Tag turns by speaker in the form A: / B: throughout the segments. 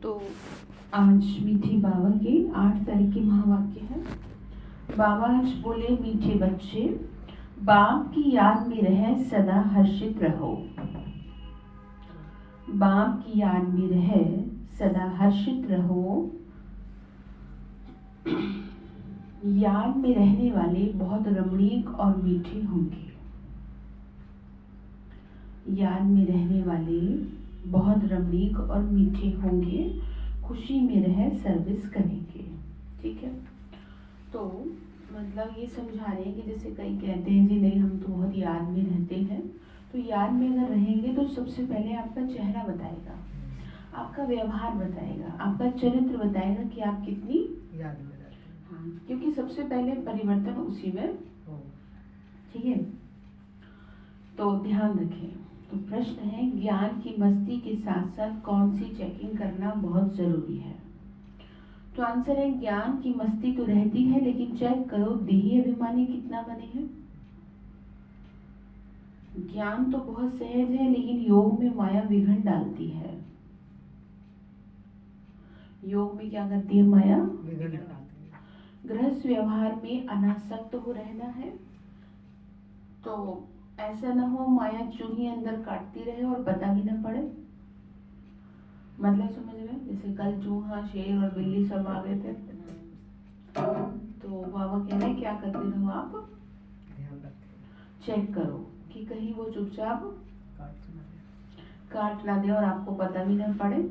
A: तो आज मीठी बाबा के 8 तारीख के महावाक्य है। बाबा आज बोले, मीठे बच्चे, बाप की याद में रह सदा हर्षित रहो। बाप की याद में रह सदा हर्षित रहो। याद में रहने वाले बहुत रमणीक और मीठे होंगे। याद में रहने वाले बहुत रमणीक और मीठे होंगे। खुशी में रह सर्विस करेंगे। ठीक है, तो मतलब ये समझा रहे हैं कि जैसे कई कहते हैं जी नहीं हम तो बहुत याद में रहते हैं, तो याद में अगर रहेंगे तो सबसे पहले आपका चेहरा बताएगा, आपका व्यवहार बताएगा, आपका चरित्र बताएगा कि आप कितनी
B: याद में रहते हैं।
A: हाँ, क्योंकि सबसे पहले परिवर्तन उसी में। ठीक है, तो ध्यान रखें। तो प्रश्न है, ज्ञान की मस्ती के साथ साथ कौन सी चेकिंग करना बहुत जरूरी है? तो आंसर है, ज्ञान की मस्ती तो रहती है, लेकिन चेक करो देही अभिमानी कितना बने हैं। ज्ञान तो बहुत सहज है, लेकिन योग में माया विघ्न डालती है। योग में क्या करती है माया?
B: विघ्न डालती है।
A: गृहस्थ व्यवहार में अनासक्त हो रहना है, तो ऐसा ना हो माया चूही अंदर काटती रहे और पता भी ना पड़े। मतलब समझ रहे हैं? जैसे कल चूहा, शेर और बिल्ली सब आ गए थे, तो बाबा कह रहे क्या करते रहो आप?
B: ध्यान रखें,
A: चेक करो कि कहीं वो चुपचाप काट ना दे और आपको पता भी ना पड़े।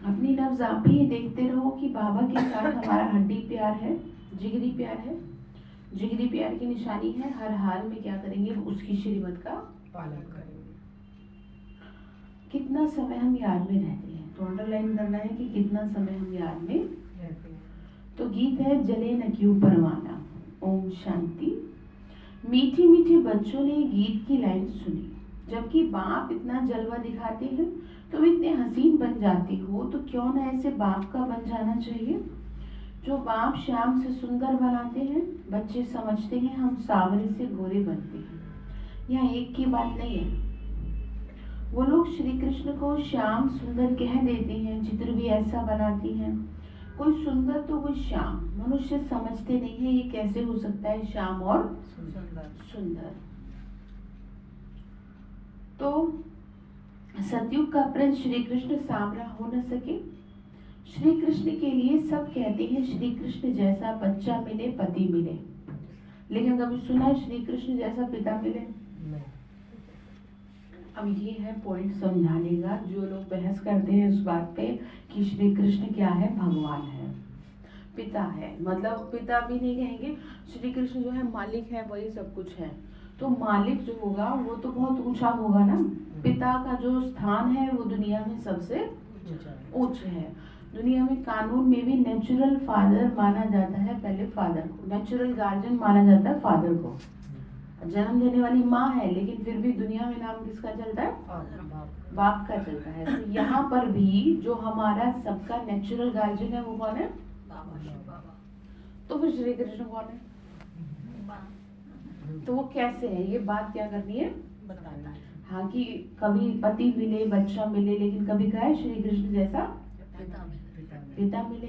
A: अपनी नब्ज आप भी देखते रहो कि बाबा के साथ हमारा हड्डी प्यार है, जिगरी प्यार है। जिगरी प्यार की निशानी है हर हाल में क्या करेंगे? उसकी श्रीमत का
B: पालन करेंगे।
A: कितना समय हम याद में रहते हैं, तो अंडरलाइन करना है कि कितना समय हम याद में
B: रहते हैं।
A: तो गीत है, जले न क्यों परवाना। ओम शांति। मीठे मीठे बच्चों ने गीत की लाइन सुनी। जबकि बाप इतना जलवा दिखाते हैं, तुम इतने हसीन बन जाते हो, तो क्यों ना ऐसे बाप का बन जाना चाहिए। जो बाप श्याम से सुंदर बनाते हैं, बच्चे समझते हैं हम सांवरे से गोरे बनते हैं। यहाँ एक की बात नहीं है, वो लोग श्री कृष्ण को श्याम सुंदर कह देते हैं, चित्र भी ऐसा बनाती हैं। कोई सुंदर तो कोई श्याम। मनुष्य समझते नहीं है ये कैसे हो सकता है श्याम और सुंदर। तो सतयुग का प्रिंस श्री कृष्ण सांवरा हो न सके। श्री कृष्ण के लिए सब कहते हैं श्री कृष्ण जैसा बच्चा मिले, पति मिले, लेकिन कभी सुना श्री कृष्ण जैसा पिता मिले? अब ये है पॉइंट समझाने का। जो लोग बहस करते हैं उस बात पे कि श्री कृष्ण क्या है? भगवान है, पिता है। मतलब पिता भी नहीं कहेंगे, श्री कृष्ण जो है मालिक है, वही सब कुछ है। तो मालिक जो होगा वो तो बहुत ऊंचा होगा ना। पिता का जो स्थान है वो दुनिया में सबसे उच्च है। दुनिया में कानून में भी नेचुरल फादर माना जाता है पहले फादर को, नेचुरल गार्जियन माना जाता है फादर को। जन्म देने वाली माँ है, लेकिन फिर भी दुनिया में नाम किसका चलता है? बाप का चलता है। तो यहाँ पर भी जो हमारा सबका नेचुरल गार्जियन है वो कौन है? तो फिर श्री कृष्ण कौन है? तो वो कैसे है, ये बात क्या करनी है? बताना है। हाँ, कि कभी पति मिले, बच्चा मिले, लेकिन कभी क्या है? श्री कृष्ण जैसा पिता मिले।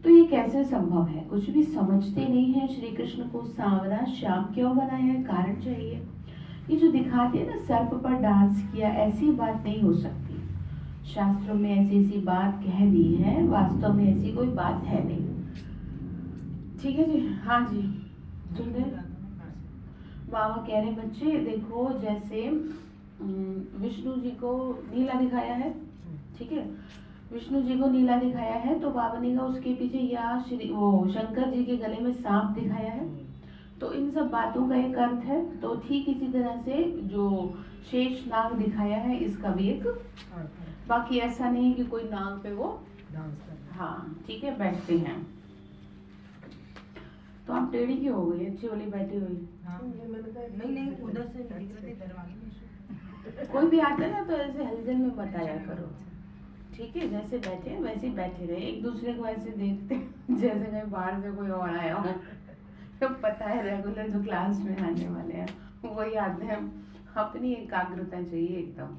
A: तो ये कैसे संभव है? कुछ भी समझते नहीं है। श्री कृष्ण को सांवरा श्याम क्यों बनाया है? कारण चाहिए। ये जो दिखाते हैं ना सर्प पर डांस किया, ऐसी बात नहीं हो सकती। शास्त्रों में ऐसी ऐसी बात कह दी है, वास्तव में ऐसी कोई बात है नहीं। ठीक है जी, हाँ जी, सुन रहे? बाबा कह रहे बच्चे देखो, जैसे विष्णु जी को नीला दिखाया है, ठीक है, विष्णु जी को नीला दिखाया है, तो बाबा ने कहा उसके पीछे या श्री वो शंकर जी के गले में सांप दिखाया है। तो इन सब बातों का एक अर्थ है। तो ठीक इसी तरह से जो शेष नाग दिखाया है, इसका भी एक, बाकी ऐसा नहीं कि कोई नाग पे वो डांस कर, हाँ ठीक है, बैठते हैं। तो आप टेढ़ी क्यों हो गई? अच्छी वाली बैठी हुई।
B: नहीं उधर से
A: कोई भी आता है ना तो ऐसे हलचल में बताया करो, ठीक है? जैसे बैठे हैं वैसे ही बैठे रहे, एक दूसरे को ऐसे देखते जैसे कहीं बाहर से कोई और आया हो। तो पता है रेगुलर जो क्लास में आने वाले हैं वही आते हैं। अपनी एकाग्रता चाहिए एकदम।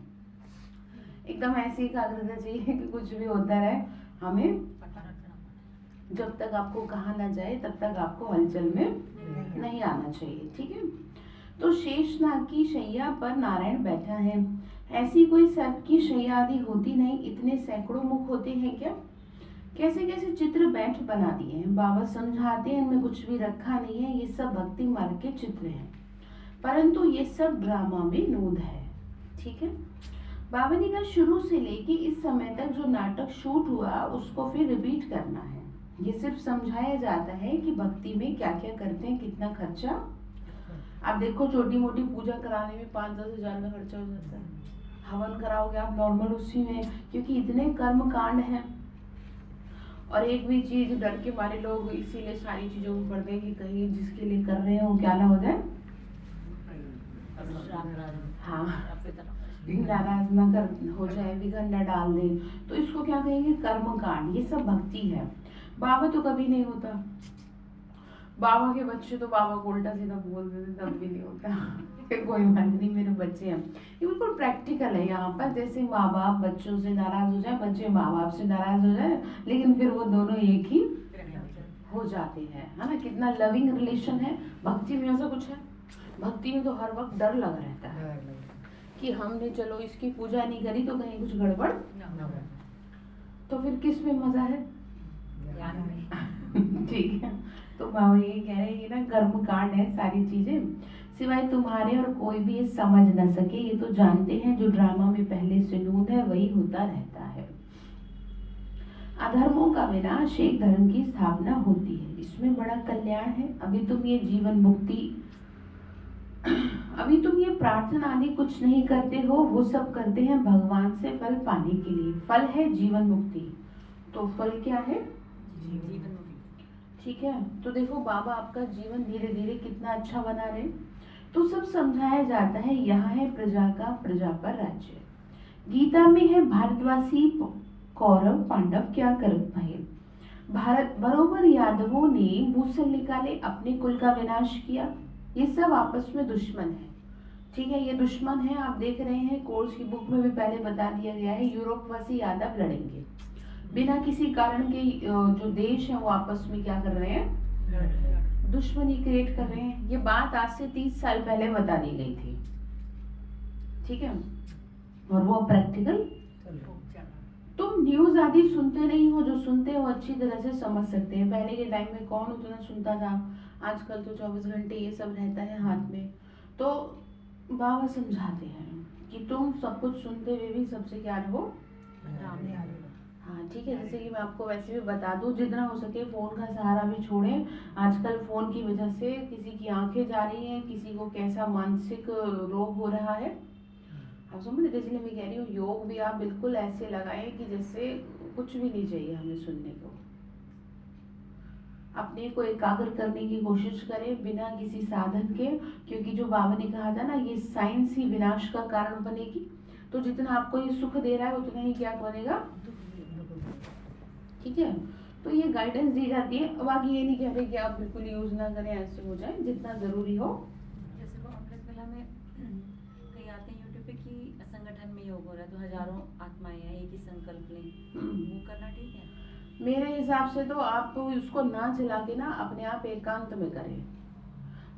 A: एकदम ऐसी एकाग्रता चाहिए कि कुछ भी होता रहे, हमें जब तक आपको कहा ना जाए तब तक आपको हलचल में नहीं आना चाहिए। ठीक है। तो शेषनाग की शैया पर नारायण बैठा है। ऐसी कोई सर्प की शैया आदि होती नहीं, इतने सैकड़ों मुख होते हैं क्या। कैसे कैसे चित्र बैठ बना दिए हैं। बाबा समझाते हैं इनमें कुछ भी रखा नहीं है, ये सब भक्ति मार्ग के चित्र हैं, परंतु ये सब ड्रामा में नूद है। ठीक है। बाबा ने कहा शुरू से लेके इस समय तक जो नाटक शूट हुआ उसको फिर रिपीट करना है। ये सिर्फ समझाया जाता है कि भक्ति में क्या क्या करते हैं, कितना खर्चा। आप देखो छोटी मोटी पूजा कराने में 5-10 हजार का खर्चा हो जाता है, हवन कराओगे आप नॉर्मल उसी में, क्योंकि इतने कर्म कांड हैं। और एक भी चीज डर के मारे लोग इसीलिए सारी चीजों को पढ़ते हैं कि कहीं जिसके लिए कर रहे हैं वो क्या ना हो जाए, हाँ नाराज ना कर हो जाए, विघ्न न डाल दे। तो इसको क्या कहेंगे, कर्म कांड। ये सब भक्ति है। बाबा तो कभी नहीं होता, बाबा के बच्चे तो बाबा को उल्टा सीधा बोल देते तब भी नहीं होता। कोई बात नहीं, मेरे बच्चे हैं। ये बिल्कुल प्रैक्टिकल है यहाँ पर। जैसे माँ बाप बच्चों से नाराज हो जाए, बच्चे माँ बाप से नाराज हो जाए, लेकिन फिर वो दोनों एक ही हो जाते हैं, है ना। कितना लविंग रिलेशन है। भक्ति में ऐसा कुछ है, भक्ति में तो हर वक्त डर लगा रहता है कि हमने चलो इसकी पूजा नहीं करी तो कहीं कुछ गड़बड़, तो फिर किस में मजा है। ठीक है। तो बाबा ये कह रहे हैं, ये ना कर्म कांड है सारी चीजें, सिवाय तुम्हारे और कोई भी ये समझ न सके। ये तो जानते हैं जो ड्रामा में पहले से नूद है वही होता रहता है। अधर्मों का विनाश एक धर्म की स्थापना होती है, इसमें बड़ा कल्याण है। अभी तुम ये जीवन मुक्ति, अभी तुम ये प्रार्थना आदि कुछ नहीं करते हो, वो सब करते हैं भगवान से फल पाने के लिए। फल है जीवन मुक्ति, तो फल क्या है, जीवन मुक्ति। ठीक है। तो देखो बाबा आपका जीवन धीरे धीरे कितना अच्छा बना रहे। तो सब समझाया जाता है, यहाँ है प्रजा का प्रजा पर राज्य। गीता में है भारतवासी कौरव पांडव क्या करत भये। भारत बरोबर यादवों ने मूसल निकाले, अपने कुल का विनाश किया। ये सब आपस में दुश्मन है। ठीक है, ये दुश्मन है। आप देख रहे हैं कोर्स की बुक में भी पहले बता दिया गया है, यूरोपवासी यादव लड़ेंगे बिना किसी कारण के। जो देश है वो आपस में क्या कर रहे हैं, दुश्मनी क्रिएट कर रहे हैं। ये बात आज से 30 साल पहले बता दी गई थी। ठीक है। और वो प्रैक्टिकल, तुम न्यूज आदि सुनते नहीं हो, जो सुनते हो अच्छी तरह से समझ सकते हैं। पहले के टाइम में कौन उतना सुनता था, आजकल तो 24 घंटे ये सब रहता है हाथ में। तो बाबा समझाते हैं कि तुम सब कुछ सुनते हुए भी सबसे क्या रहो, हाँ ठीक है। जैसे कि मैं आपको वैसे भी बता दूं, जितना हो सके फोन का सहारा भी छोड़ें। आजकल फोन की वजह से किसी की आंखें जा रही हैं, किसी को कैसा मानसिक रोग हो रहा है, आप समझ। इसलिए मैं कह रही हूँ योग भी आप बिल्कुल ऐसे लगाएं कि जैसे कुछ भी नहीं चाहिए हमें सुनने को। अपने को एकाग्र करने की कोशिश करें बिना किसी साधन के, क्योंकि जो बाबा ने कहा था ना, ये साइंस ही विनाश का कारण बनेगी। तो जितना आपको ये सुख दे रहा है उतना ही क्या बनेगा, ठीक है। तो ये गाइडेंस दी जाती है। बाकी ये नहीं कह रहे कि आप बिल्कुल यूज ना करें, ऐसे हो जाए, जितना जरूरी हो।
C: जैसे वो अमृत वेला में कहीं आते हैं यूट्यूब पे कि संगठन में योग हो रहा है, तो हजारों आत्माएं हैं, एक ही संकल्प लें, वो करना ठीक है।
A: मेरे हिसाब से तो आप उसको ना चला के ना अपने आप एकांत में करें।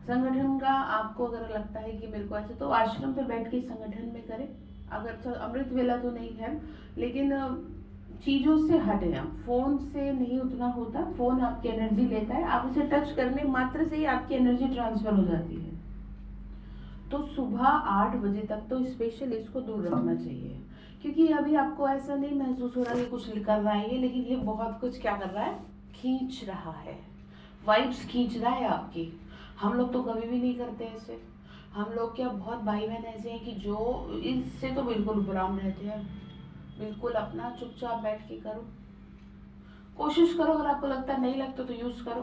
A: संगठन का आपको अगर लगता है कि मेरे को ऐसे, तो आश्रम पे बैठ के संगठन में करें। अगर अमृत वेला तो नहीं है, लेकिन चीजों से हटे आप। फोन से नहीं उतना होता, फोन आपकी एनर्जी लेता है, आप उसे टच करने मात्र से ही आपकी एनर्जी ट्रांसफर हो जाती है। तो सुबह 8 बजे तक तो स्पेशल इसको दूर रखना चाहिए, क्योंकि अभी आपको ऐसा नहीं महसूस हो रहा कि कुछ कर रहा है ये, लेकिन ये बहुत कुछ क्या कर रहा है, खींच रहा है, वाइब्स खींच रहा है आपकी। हम लोग तो कभी भी नहीं करते ऐसे। हम लोग क्या, बहुत भाई बहन ऐसे हैं कि जो इससे तो बिल्कुल उपराम रहते हैं। बिल्कुल अपना चुपचाप बैठ के करो, कोशिश करो। अगर आपको लगता नहीं लगता तो यूज करो।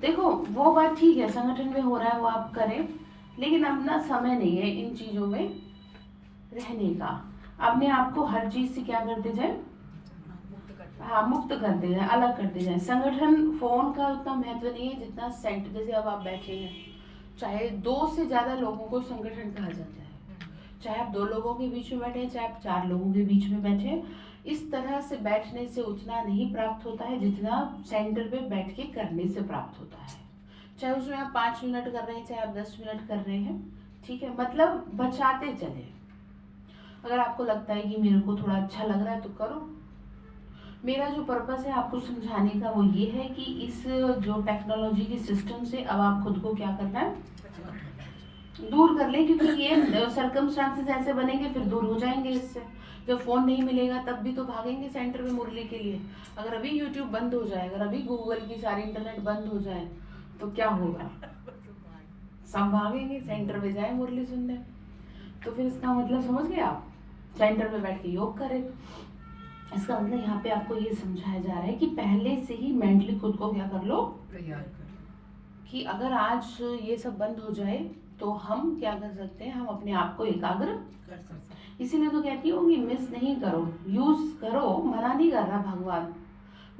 A: देखो वो बात ठीक है, संगठन में हो रहा है वो आप करें, लेकिन अपना समय नहीं है इन चीजों में रहने का। अपने आप को हर चीज से क्या करते जाए, हाँ मुक्त करते जाए, अलग करते जाए। संगठन फोन का उतना महत्व नहीं है जितना सेंट। जैसे अब आप बैठे हैं, चाहे 2 से ज्यादा लोगों को संगठन कहा जाता है, चाहे आप 2 लोगों के बीच में बैठे, चाहे आप 4 लोगों के बीच में बैठे, इस तरह से बैठने से उतना नहीं प्राप्त होता है जितना सेंटर पे बैठ के करने से प्राप्त होता है। चाहे उसमें आप 5 मिनट कर रहे हैं, चाहे आप 10 मिनट कर रहे हैं, ठीक है, मतलब बचाते चले। अगर आपको लगता है कि मेरे को थोड़ा अच्छा लग रहा है तो करो। मेरा जो पर्पस है आपको समझाने का वो ये है कि इस जो टेक्नोलॉजी के सिस्टम से अब आप खुद को क्या करना है, दूर कर लें, क्योंकि ये सर्कमस्टांसेस ऐसे बनेंगे फिर दूर हो जाएंगे इससे। जब फोन नहीं मिलेगा तब भी तो भागेंगे सेंटर में मुरली के लिए। अगर अभी यूट्यूब बंद हो जाए, अगर अभी गूगल की सारी इंटरनेट बंद हो जाए तो क्या होगा, सब भागेंगे सेंटर में जाए मुरली सुनने। तो फिर इसका मतलब समझ गए आप, सेंटर में बैठ के योग करें। इसका मतलब यहाँ पे आपको ये समझाया जा रहा है कि पहले से ही मेंटली खुद को क्या कर लो,
B: तैयार कर
A: कि अगर आज ये सब बंद हो जाए तो हम क्या कर सकते हैं, हम अपने आप को एकाग्र
B: कर सकते।
A: इसीलिए तो कहती हूँ कि मिस नहीं करो, यूज करो, मना नहीं कर रहा भगवान।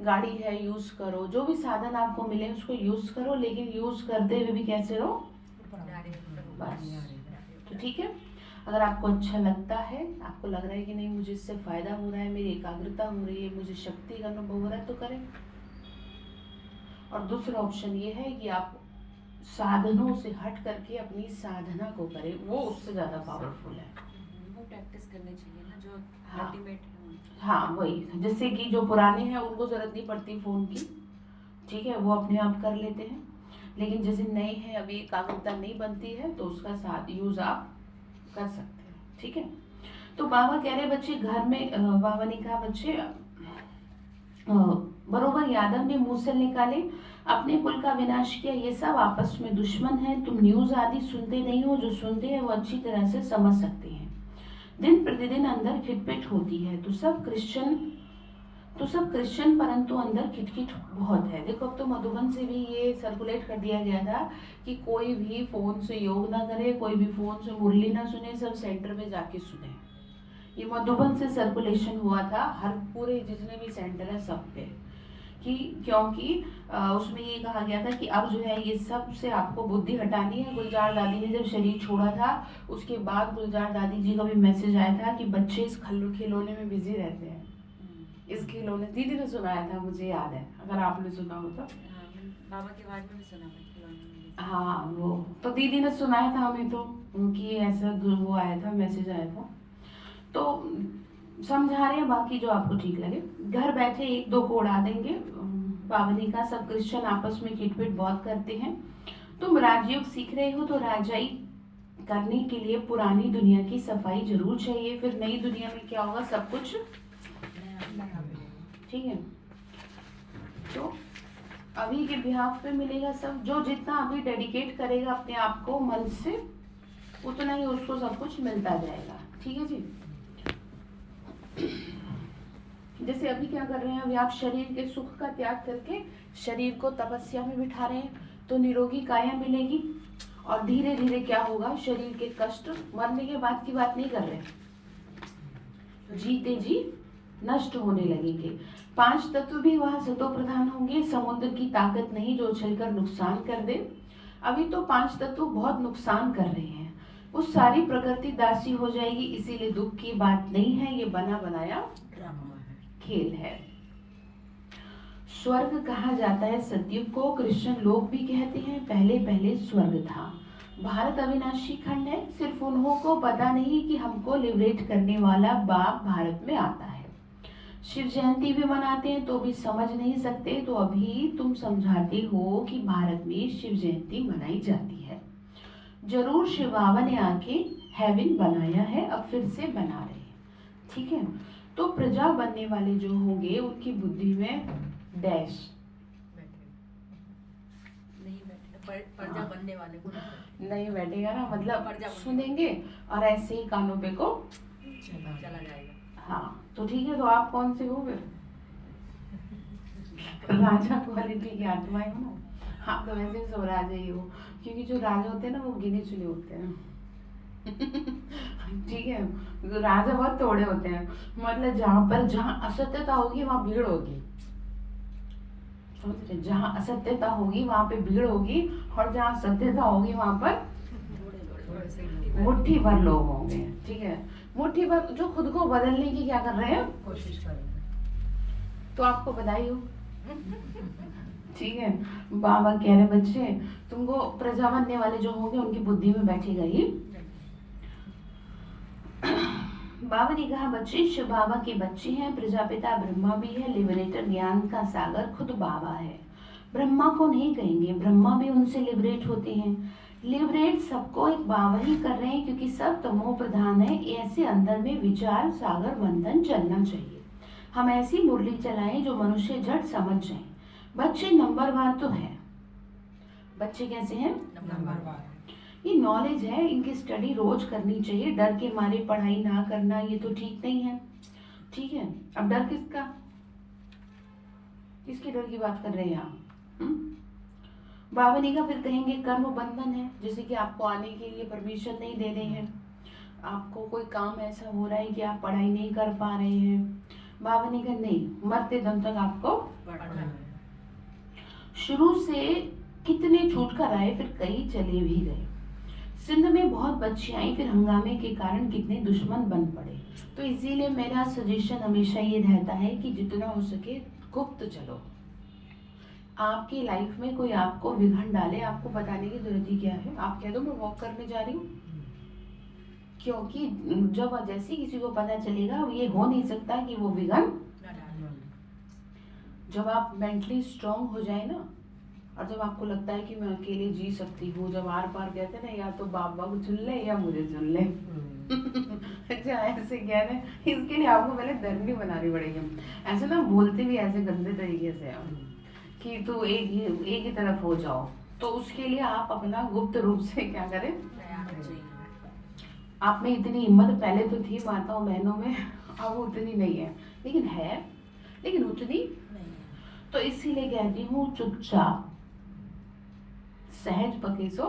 A: गाड़ी है यूज करो, जो भी साधन आपको मिले उसको यूज करो, लेकिन यूज करते हुए भी कैसे रहो, बस। तो ठीक है, अगर आपको अच्छा लगता है, आपको लग रहा है कि नहीं मुझे इससे फायदा हो रहा है, मेरी एकाग्रता हो रही है, मुझे शक्ति का अनुभव हो रहा है, तो करें। और दूसरा ऑप्शन ये है कि आप साधनों से हट करके अपनी साधना को करें, वो उससे ज्यादा पावरफुल है।
C: वो प्रैक्टिस करनी चाहिए ना, जो
A: हाँ।
C: अल्टीमेट है।
A: हाँ वही, जैसे कि जो पुराने हैं उनको जरूरत नहीं पड़ती फोन की, ठीक है, वो अपने आप कर लेते हैं। लेकिन जैसे नए हैं, अभी एकाग्रता नहीं बनती है, तो उसका साथ यूज आप कर सकते हैं, ठीक है। तो बाबा कह रहे बच्चे घर में, बाबा ने कहा बच्चे बरोबर यादव ने मुंह से निकाले, अपने कुल का विनाश किया, ये सब आपस में दुश्मन है। तुम न्यूज आदि सुनते नहीं हो, जो सुनते हैं वो अच्छी तरह से समझ सकते हैं। दिन प्रतिदिन अंदर खिटपिट होती है, तो सब क्रिश्चियन परंतु अंदर खिटखिट बहुत है। देखो अब तो मधुबन से भी ये सर्कुलेट कर दिया गया था कि कोई भी फोन से योग ना करे, कोई भी फोन से मुरली ना सुने, सब सेंटर में जाके सुने। ये मधुबन से सर्कुलेशन हुआ था हर पूरे जितने भी सेंटर है सब पे, कि क्योंकि उसमें ये कहा गया था कि अब जो है ये सब से आपको बुद्धि हटानी है। गुलजार दादी ने जब शरीर छोड़ा था उसके बाद गुलजार दादी जी का भी मैसेज आया था कि बच्चे इस खिलौने में बिजी रहते हैं। इस खिलौने दीदी ने सुनाया था, मुझे याद है, अगर आपने सुना हो तो।
C: बाबा के बाद में भी सुना मैं खिलौने।
A: हाँ वो तो दीदी ने सुनाया था हमें, तो उनकी ऐसा वो आया था, मैसेज आया था, तो समझा रहे हैं। बाकी जो आपको ठीक लगे, घर बैठे 1-2 को उड़ा देंगे। बाबा ने कहा सब क्रिश्चियन आपस में खिटपिट बहुत करते हैं। तुम राजयोग सीख रहे हो तो राजाई करने के लिए पुरानी दुनिया की सफाई जरूर चाहिए, फिर नई दुनिया में क्या होगा, सब कुछ ठीक है। तो अभी के बिहाफ पे मिलेगा सब, जो जितना अभी डेडिकेट करेगा अपने आप को मन से, उतना ही उसको सब कुछ मिलता जाएगा, ठीक है जी। जैसे अभी क्या कर रहे हैं, अभी आप शरीर के सुख का त्याग करके शरीर को तपस्या में बिठा रहे हैं, तो निरोगी काया मिलेगी। और धीरे धीरे क्या होगा, शरीर के कष्ट, मरने के बाद की बात नहीं कर रहे, जीते जी नष्ट होने लगेंगे। 5 तत्व भी वहां सतो प्रधान होंगे, समुद्र की ताकत नहीं जो उछलकर नुकसान कर दे। अभी तो 5 तत्व बहुत नुकसान कर रहे हैं, वो सारी प्रकृति दासी हो जाएगी, इसीलिए दुख की बात नहीं है, ये बना बनाया खेल है। स्वर्ग कहा जाता है सतयुग को, क्रिश्चियन लोग भी कहते हैं पहले पहले स्वर्ग था। भारत अविनाशी खंड है, सिर्फ उन्हों को पता नहीं कि हमको लिबरेट करने वाला बाप भारत में आता है। शिव जयंती भी मनाते हैं तो भी समझ नहीं सकते, तो अभी तुम समझाते हो कि भारत में शिव जयंती मनाई जाती है। जरूर शिव बाबा ने आके हेवन बनाया है, अब फिर से बना रहे हैं, ठीक है। तो प्रजा बनने वाले जो होंगे उनकी बुद्धि में डैश
C: नहीं बैठे, प्रजा बनने वाले को
A: नहीं बैठेगा ना, मतलब
C: प्रजा
A: सुनेंगे और ऐसे ही कानों पे को
C: चला जाएगा।
A: हाँ तो ठीक है, तो आप कौन से हो फिर? राजा क्वालिटी की आत्माएं हो ना। हाँ तो वैसे सब राजा ही हो, क्योंकि जो राजा होते हैं ना वो गिने चुने होते हैं। ठीक है, तो राजा बहुत थोड़े होते हैं, मतलब जहाँ असत्यता होगी वहाँ भीड़ होगी, समझ रहे? जहाँ असत्यता होगी वहाँ पे भीड़ होगी, और जहाँ सत्यता होगी वहाँ पर
B: थोड़े से लोग
A: मुट्ठी भर लोग होंगे, ठीक है, मुट्ठी भर जो खुद को बदलने की क्या कर रहे हैं,
B: कोशिश कर रहे हैं।
A: तो आपको बधाई हो, ठीक है। बाबा कह रहे बच्चे तुमको प्रजा बनने वाले जो होंगे उनकी बुद्धि में बैठेगा ये। बाबा ने कहा बच्चे शिव बाबा के बच्चे हैं, प्रजापिता ब्रह्मा भी है, लिबरेटर ज्ञान का सागर खुद बाबा है। ब्रह्मा को नहीं कहेंगे, ब्रह्मा भी उनसे लिबरेट होते हैं। लिबरेट सबको एक बाबा ही कर रहे हैं क्योंकि सब तमो प्रधान है। ऐसे अंदर में विचार सागर मंथन चलना चाहिए। हम ऐसी मुरली चलाएं जो मनुष्य झट समझ जाए। बच्चे नंबरवार तो है, बच्चे कैसे हैं,
B: नंबरवार।
A: ये नॉलेज है, इनकी स्टडी रोज करनी चाहिए। डर के मारे पढ़ाई ना करना ये तो ठीक नहीं है, ठीक है। अब डर किसका, किसके डर की बात कर रहे हैं यहाँ? बाबा ने कहा फिर कहेंगे कर्म बंधन है, जैसे कि आपको आने के लिए परमिशन नहीं दे रहे हैं, आपको कोई काम ऐसा हो रहा है कि आप पढ़ाई नहीं कर पा रहे हैं। बाबा ने कहा नहीं, मरते दम तक आपको
B: पढ़ना है।
A: शुरू से कितने छूट कर आए, फिर कई चले भी गए। सिंध में बहुत बच्ची आई, फिर हंगामे के कारण कितने दुश्मन बन पड़े। तो इसीलिए मेरा सजेशन हमेशा ये रहता है कि जितना हो सके गुप्त चलो। आपकी लाइफ में कोई आपको विघन डाले, आपको बताने की जरूरत ही क्या है। आप कह दो मैं वॉक करने जा रही हूँ, क्योंकि जब जैसे किसी को पता चलेगा ये हो नहीं सकता कि वो विघन। जब आप मेंटली स्ट्रांग हो जाए ना, और जब आपको लगता है कि मैं अकेले जी सकती हूँ, जब आर पार कहते हैं ना या तो बाबा को चुन ले या मुझे चुन ले। अच्छा ऐसे कह रहे हैं, इसके लिए आपको पहले धर्मी बनानी पड़ेगी। ऐसे ना बोलते भी ऐसे गंदे तरीके से कि तू एक ही तरफ हो जाओ, तो उसके लिए आप अपना गुप्त रूप से क्या करें, आप में इतनी हिम्मत पहले तो थी माताओं बहनों में, अब उतनी नहीं है, लेकिन है, लेकिन उतनी नहीं। तो इसीलिए कहती हूँ चुपचाप सहज पके सो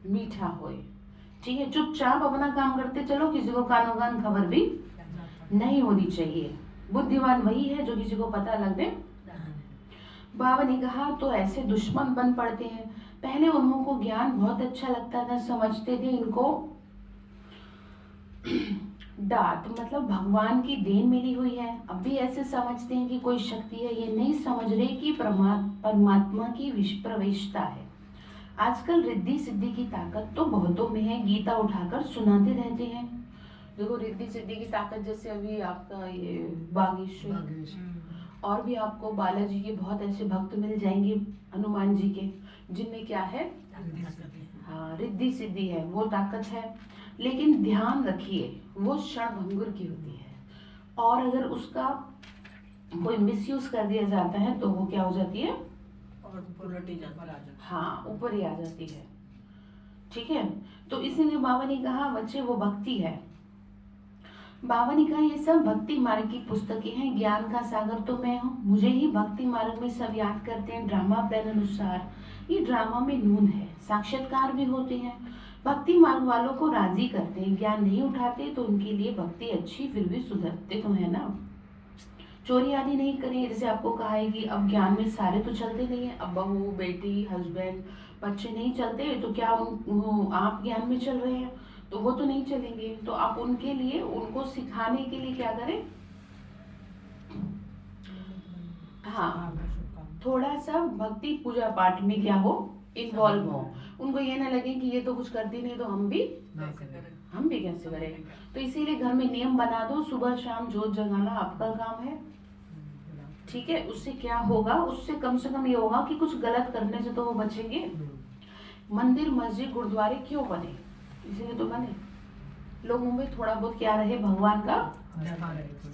A: मीठा होए, ठीक है। चुपचाप अपना काम करते चलो, किसी को कानो कान खबर भी नहीं होनी चाहिए। बुद्धिमान वही है जो किसी को पता लग दे। बाबा ने कहा तो ऐसे दुश्मन बन पड़ते हैं। पहले उन्हों को ज्ञान बहुत अच्छा लगता था, समझते थे इनको दात मतलब भगवान की देन मिली हुई है। अब भी ऐसे समझते हैं कि कोई शक्ति है, ये नहीं समझ रहे कि परमात्मा की प्रवेशता है। आजकल रिद्धि सिद्धि की ताकत तो बहुतों में है, गीता उठाकर सुनाते रहते हैं। देखो रिद्धि सिद्धि की ताकत, जैसे अभी आपका ये बागेश्वर, और भी आपको बालाजी के बहुत ऐसे भक्त मिल जाएंगे, हनुमान जी के, जिनमें क्या है, हाँ रिद्धि सिद्धि है, वो ताकत है। लेकिन ध्यान रखिए वो क्षणभंगुर की होती है, और अगर उसका कोई मिसयूज कर दिया जाता है तो वो क्या हो जाती है,
B: और
A: हाँ ऊपर ही आ जाती है, ठीक है। तो इसीलिए बाबा ने कहा बच्चे वो भक्ति है। बाबा ने कहा ये सब भक्ति मार्ग की पुस्तकें हैं, ज्ञान का सागर तो मैं हूँ, मुझे ही भक्ति मार्ग में सब याद करते हैं। ड्रामा प्लान अनुसार ये ड्रामा में नून है, साक्षात्कार भी होते हैं, भक्ति मार्ग वालों को राजी करते हैं। ज्ञान नहीं उठाते तो उनके लिए भक्ति अच्छी, फिर भी सुधरते तो है ना। चोरी आदि नहीं करें, जैसे आपको कहा है कि अब ज्ञान में सारे तो चलते नहीं है, अब बहू बेटी हस्बैंड बच्चे नहीं चलते, तो क्या आप ज्ञान में चल रहे हैं, तो वो तो नहीं चलेंगे। तो आप उनके लिए, उनको सिखाने के लिए क्या करें, हाँ थोड़ा सा भक्ति पूजा पाठ में क्या हो, इन्वॉल्व हो। उनको ये ना लगे कि ये तो कुछ करती नहीं तो हम भी कैसे करें। तो इसीलिए घर में नियम बना दो, सुबह शाम जोत जगाना आपका काम है, ठीक है। उससे क्या होगा, उससे कम से कम ये होगा कि कुछ गलत करने से तो वो बचेंगे। मंदिर मस्जिद गुरुद्वारे क्यों बने, इसीलिए तो बने, लोगों में थोड़ा बहुत क्या रहे, भगवान का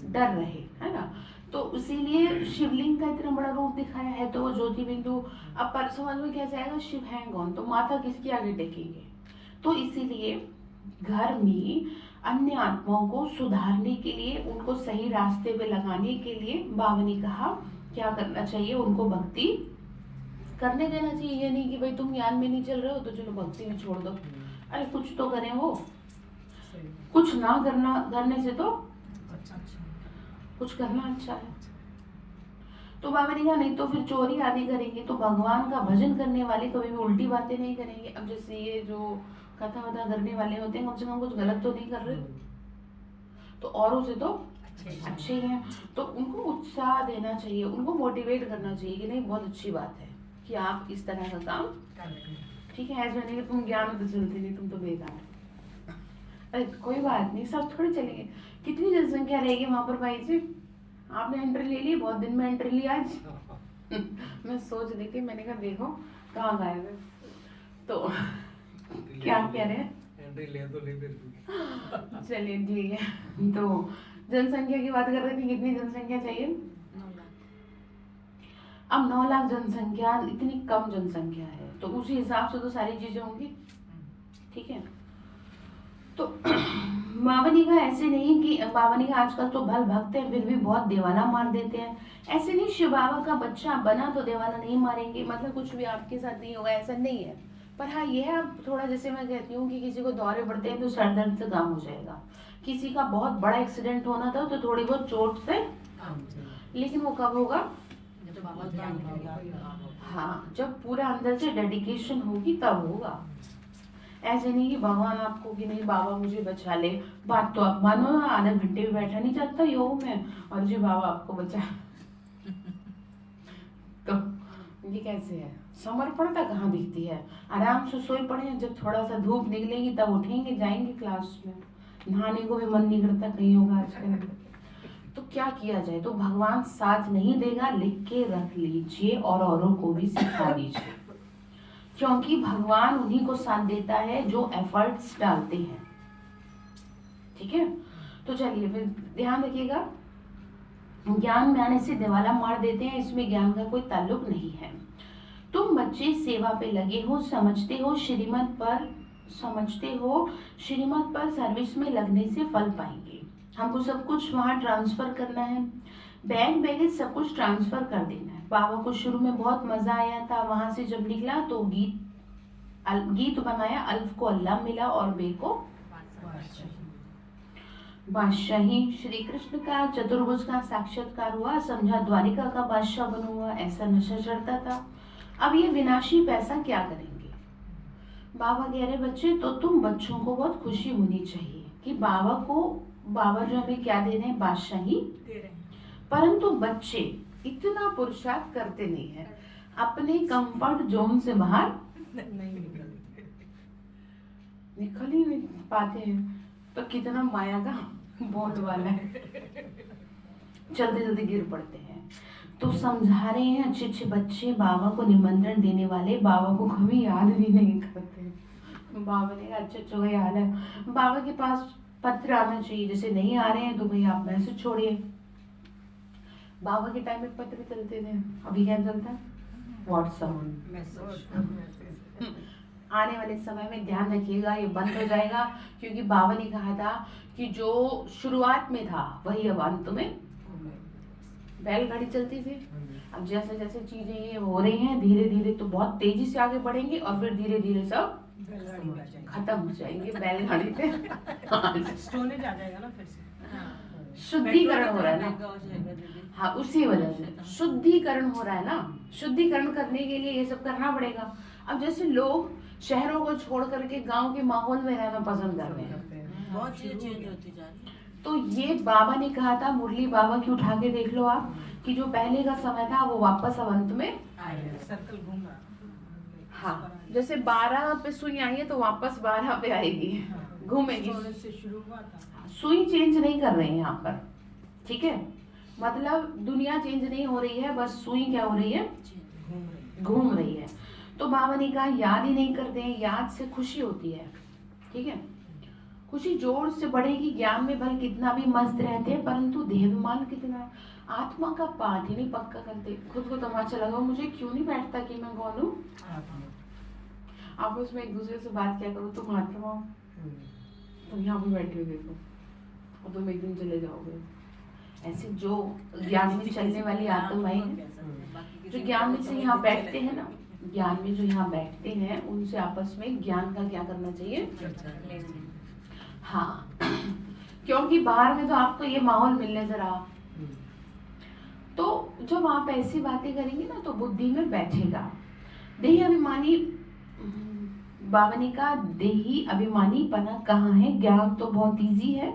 A: डर रहे, है ना। तो इसीलिए शिवलिंग का इतना बड़ा रूप दिखाया है, तो वो ज्योति बिंदु। अब पर समझ में क्या जाएगा, शिव है कौन, तो माथा किसके आगे टेकेंगे। तो इसीलिए घर में अन्य आत्माओं को सुधारने के लिए, उनको सही रास्ते पे लगाने के लिए बाबा ने कहा क्या करना चाहिए, उनको भक्ति करने देना चाहिए। ये नहीं कि भाई तुम ज्ञान में नहीं चल रहे हो तो चलो भक्ति में छोड़ दो। अरे कुछ तो करें, वो कुछ ना करने से तो कुछ करना अच्छा है। तो बाबा ने कहा नहीं तो फिर चोरी आदि करेंगे, तो भगवान का भजन करने वाले कभी भी उल्टी बातें नहीं करेंगे। अब जैसे ये जो कथा वथा करने वाले होते हैं, कम से कम कुछ गलत तो नहीं कर रहे, तो औरों से तो अच्छे ही हैं। तो उनको उत्साह देना चाहिए, उनको मोटिवेट करना चाहिए कि नहीं बहुत अच्छी बात है कि आप इस तरह का काम, ठीक है। ऐसा नहीं कि तुम ज्ञान में तो चलते नहीं, तुम तो बेकार। अरे कोई बात नहीं, सब थोड़े चलेंगे। कितनी जनसंख्या रहेगी वहां पर भाई जी? आपने एंट्री ले ली, बहुत दिन में एंट्री ली आज। मैं सोच रही थी, मैंने कहा देखो कहाँ गायब है। तो क्या कह रहे हैं?
B: एंट्री ले तो ले फिर।
A: चलिए ठीक है। तो जनसंख्या की बात कर रहे थे, कितनी जनसंख्या चाहिए?
C: 9 लाख।
A: अब 9 लाख जनसंख्या इतनी कम जनसंख्या है, तो उसी हिसाब से तो सारी चीजें होंगी, ठीक है। तो बावनी का ऐसे नहीं कि बावनी का आजकल तो भल भक्त है फिर भी बहुत देवाला मार देते हैं, ऐसे नहीं। शिव बाबा का बच्चा बना तो देवाला नहीं मारेंगे, मतलब कुछ भी आपके साथ नहीं होगा ऐसा नहीं है। पर हाँ ये है, अब थोड़ा जैसे मैं कहती हूँ कि किसी को दौरे पड़ते हैं तो सर दर्द से काम हो जाएगा, किसी का बहुत बड़ा एक्सीडेंट होना था तो थोड़ी बहुत चोट से, लेकिन वो कब होगा? हाँ जब पूरा अंदर से डेडिकेशन होगी तब होगा। ऐसे नहीं कि भगवान आपको कि नहीं बाबा मुझे बचा ले, बात तो आप मानो ना, आधे घंटे भी बैठा नहीं जाता योग में और जी बाबा आपको बचा। तो ये कैसे है? समर्पणता कहाँ दिखती है? आराम से सोए पड़े हैं, जब थोड़ा सा धूप निकलेगी तब उठेंगे जाएंगे क्लास में, नहाने को भी मन नहीं करता कहीं होगा आजकल। तो क्या किया जाए? तो भगवान साथ नहीं देगा, लिख के रख लीजिए और औरों को भी सिखा दीजिए, क्योंकि भगवान उन्हीं को साथ देता है जो एफर्ट्स डालते हैं, ठीक है। तो चलिए फिर ध्यान रखिएगा, ज्ञान में आने से दिवाला मार देते हैं, इसमें ज्ञान का कोई ताल्लुक नहीं है। तुम बच्चे सेवा पे लगे हो, समझते हो श्रीमत पर सर्विस में लगने से फल पाएंगे। हमको सब कुछ वहाँ ट्रांसफर करना है, बैंक बैलेंस सब कुछ ट्रांसफर कर देना है। बाबा को शुरू में बहुत मजा आया था, वहां से जब निकला तो गीत बनाया, अल्फ को अल्लाह मिला और बे को बादशाही। श्री कृष्ण का चतुर्भुज का साक्षात्कार हुआ, समझा द्वारिका का बादशाह बनूंगा, ऐसा नशा चढ़ता था। अब ये विनाशी पैसा क्या करेंगे? बाबा कह रहे बच्चे, तो तुम बच्चों को बहुत खुशी होनी चाहिए कि बाबा जो हमें क्या दे रहे हैं? बादशाही दे रहे हैं। परंतु बच्चे इतना पुरुषार्थ करते नहीं है, अपने कंफर्ट जोन से बाहर नहीं निकल ही नहीं पाते हैं। तो कितना माया का बोध वाला है, चलते चलते गिर पड़ते हैं। तो समझा रहे हैं अच्छे अच्छे बच्चे, बाबा को निमंत्रण देने वाले बाबा को कभी याद भी नहीं करते। बाबा ने अच्छा अच्छा याद है, बाबा के पास पत्र आना चाहिए, जैसे नहीं आ रहे हैं तो भाई आप मैसेज छोड़िए। बाबा के टाइम में पत्र चलते थे, अभी क्या चलता है? व्हाट्सएप। आने वाले समय में ध्यान रखिएगा ये बंद हो जाएगा, क्योंकि बाबा ने कहा था कि जो शुरुआत में था वही अब अंत में। बैलगाड़ी चलती थी, अब जैसे जैसे चीजें ये हो रही हैं धीरे धीरे तो बहुत तेजी से आगे बढ़ेंगे और फिर धीरे धीरे सब खत्म हो जाएंगे बैलगाड़ी पे।
B: स्टोरेज आ जाएगा ना फिर से,
A: शुद्धिकरण हो रहा है ना, हाँ उसी वजह से शुद्धिकरण हो रहा है ना। शुद्धिकरण करने के लिए ये सब करना पड़ेगा। अब जैसे लोग शहरों को छोड़ करके गांव के माहौल में रहना पसंद कर रहे हैं,
C: बहुत चीजें चेंज होती जा रही है।
A: तो ये बाबा ने कहा था, मुरली बाबा की उठा के देख लो आप, कि जो पहले का समय था वो वापस अब अंत में
B: सर्कल घूम रहा।
A: हाँ जैसे 12 पे सुई आई है तो वापस 12 पे आएगी, घूमेगी।
B: से शुरू हुआ था,
A: सुई चेंज नहीं कर रहे हैं यहाँ पर, ठीक है। मतलब दुनिया चेंज नहीं हो रही है, बस सुई क्या हो रही है? घूम रही है। तो बाबा ने कहा याद ही नहीं करते हैं, याद से खुशी होती है, ठीक है। खुशी जोर से बढ़ेगी। ज्ञान में भले कितना भी मस्त रहते हैं, परंतु देहमान कितना है, आत्मा का पाठ ही नहीं पक्का करते। खुद को तमाचा लगाओ, मुझे क्यों नहीं बैठता कि मैं कौन हूँ। आपस में एक दूसरे से बात क्या करो, तुम आत्मा हो, तुम यहाँ पे बैठे हो देखो, और तुम एक दिन चले जाओगे। ऐसे जो ज्ञान में चलने वाली आत्माएं हैं, जो ज्ञान में से यहाँ बैठते हैं ना, ज्ञान में जो यहाँ बैठते हैं, उनसे आपस में ज्ञान का क्या करना चाहिए? हाँ क्योंकि बाहर में तो आपको ये माहौल मिलने से रहा, तो जब आप ऐसी बातें करेंगे ना तो बुद्धि में बैठेगा। देह अभिमानी बावनिका देही अभिमानी पना कहाँ है? ज्ञान तो बहुत इजी है,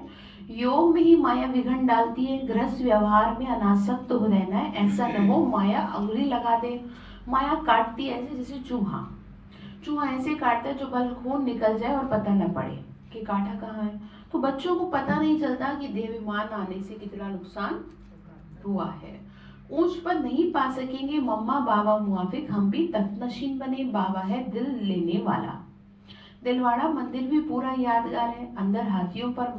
A: योग में ही माया विघन डालती है, गृहस्थ व्यवहार में अनासक्त हो रहना है, ऐसा न हो माया अंगुली लगा दे। माया काटती है ऐसे जैसे चूहा, चूहा ऐसे काटता है जो बल खून निकल जाए और पता न पड़े कि काटा कहाँ है। तो बच्चों को पता नहीं चलता कि देहाभिमान आने से कितना नुकसान हुआ है। ऊंच पद नहीं पा सकेंगे मम्मा बाबा मुआफिक, हम भी तख्तनशीन बने, बाबा है दिल लेने वाला। दिलवाड़ा मंदिर भी पूरा यादगार है, अंदर हाथियों पर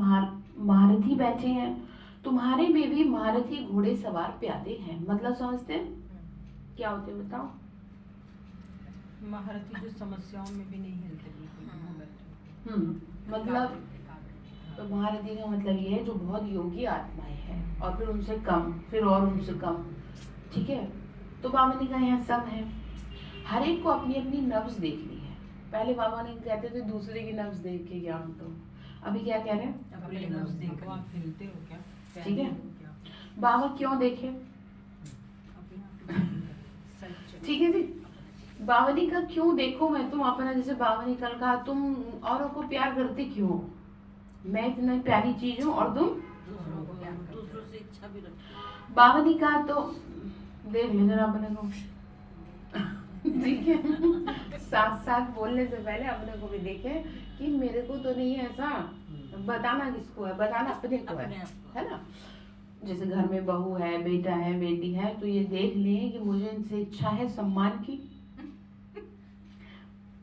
A: महारथी बैठे हैं, तुम्हारे में भी महारथी घोड़े सवार प्यादे हैं। मतलब समझते हैं क्या होते हैं बताओ?
B: महारथी जो समस्याओं में भी नहीं हिलते बिल्कुल।
A: मतलब तो महारथी का मतलब ये है जो बहुत योगी आत्माएं हैं और फिर उनसे कम, फिर और उनसे कम, ठीक है। तो बाबा ने कहा यहाँ सब है, हर एक को अपनी अपनी नब्ज देखनी है। पहले बाबा ने कहते थे दूसरे की नब्ज देख के ज्ञान दो, अभी क्या कह रहे हैं?
B: अपनी नब्ज देखो। आप हिलते हो क्या?
A: ठीक है। बाबा क्यों देखे? ठीक है जी। बावली का क्यों देखो मैं, तुम अपना जैसे बावली कल कहा, तुम औरों को प्यार करते क्यों? मैं इतनी प्यारी चीज हूँ और तुम
C: दूसरों से इच्छा भी रखते।
A: बावली का तो देख ले जरा अपने को, ठीक है। साथ साथ बोलने से पहले अपने को भी देखे कि मेरे को तो नहीं है ऐसा, बताना किसको है? बताना अपने को है ना। जैसे घर में बहू है, बेटा है, बेटी है, तो ये देख लें कि मुझे इनसे इच्छा है सम्मान की,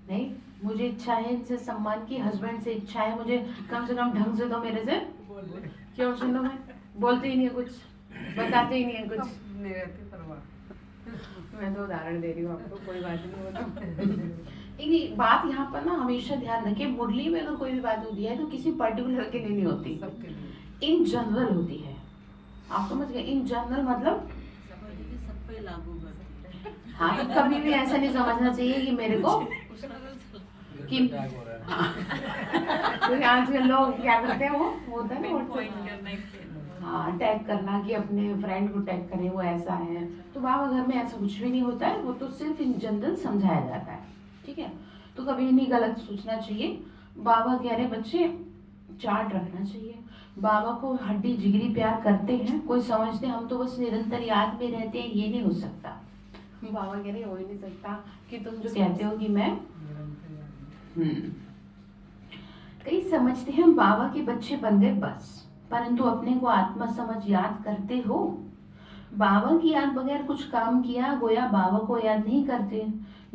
A: नहीं मुझे इच्छा है इनसे सम्मान की, हस्बैंड से इच्छा है मुझे कम से कम ढंग से तो मेरे से क्यों सुनो, मैं बोलते ही नहीं है कुछ, बताते ही नहीं है कुछ, मैं तो उदाहरण दे रही हूँ आपको, कोई बात नहीं होता। एक बात यहाँ पर ना हमेशा ध्यान रखें, मुरली में अगर कोई भी बात होती है तो किसी पर्टिकुलर के लिए नहीं होती, इन जनरल होती है। आप समझ गए? इन जनरल मतलब
C: सब पे लागू करती है।
A: हाँ, तो कभी भी ऐसा नहीं समझना चाहिए कि मेरे को कि क्योंकि आजकल लोग क्या करते हैं, वो होता है ना हाँ टैग करना कि अपने फ्रेंड को टैग करें, वो ऐसा है। तो बाबा घर में ऐसा कुछ भी नहीं होता है, वो तो सिर्फ इन जनरल समझाया जाता है, ठीक है। तो कभी नहीं गलत सोचना चाहिए। बाबा कह रहे बच्चे चार्ट रखना चाहिए। बाबा को हड्डी जिगरी प्यार करते हैं, कोई समझते हम तो बस निरंतर याद में रहते हैं, ये नहीं हो सकता। बाबा कह रहे हो ही नहीं सकता कि तुम जो कहते हो कि मैं कई समझते हैं हम बाबा के बच्चे बन गए बस, परंतु अपने को आत्मा समझ याद करते हो? बाबा की याद बगैर कुछ काम किया गोया बाबा को याद नहीं करते।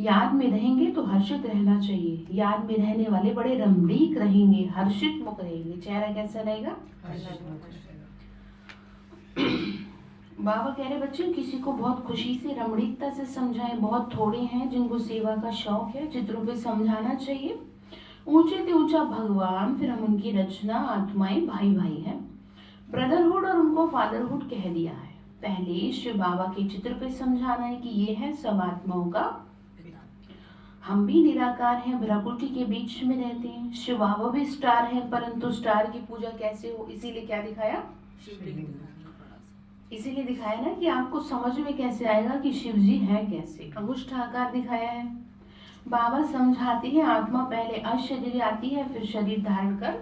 A: याद में रहेंगे तो हर्षित रहना चाहिए, याद में रहने वाले बड़े रमणीक रहेंगे, हर्षित मुख रहेंगे। चेहरा कैसा रहेगा? बाबा कह रहे बच्चे किसी को बहुत खुशी से रमणीकता से समझाएं, बहुत थोड़े हैं जिनको सेवा का शौक है, चित्रों पे समझाना चाहिए। ऊंचे से ऊंचा भगवान, फिर हम उनकी रचना, आत्माएं भाई भाई हैं। ब्रदरहुड और उनको फादरहुड कह दिया है। पहले शिव बाबा के चित्र पे समझाना है कि ये है सब आत्माओं का, हम भी निराकार हैं, प्रकृति के बीच में रहते हैं। शिव बाबा भी स्टार है, परंतु स्टार की पूजा कैसे हो, इसीलिए क्या दिखाया? इसीलिए दिखाया ना कि आपको समझ में कैसे आएगा कि शिव जी है कैसे। अंगुष्ठ आकार दिखाया है। बाबा समझाते हैं आत्मा पहले अशरीर आती है, फिर शरीर धारण कर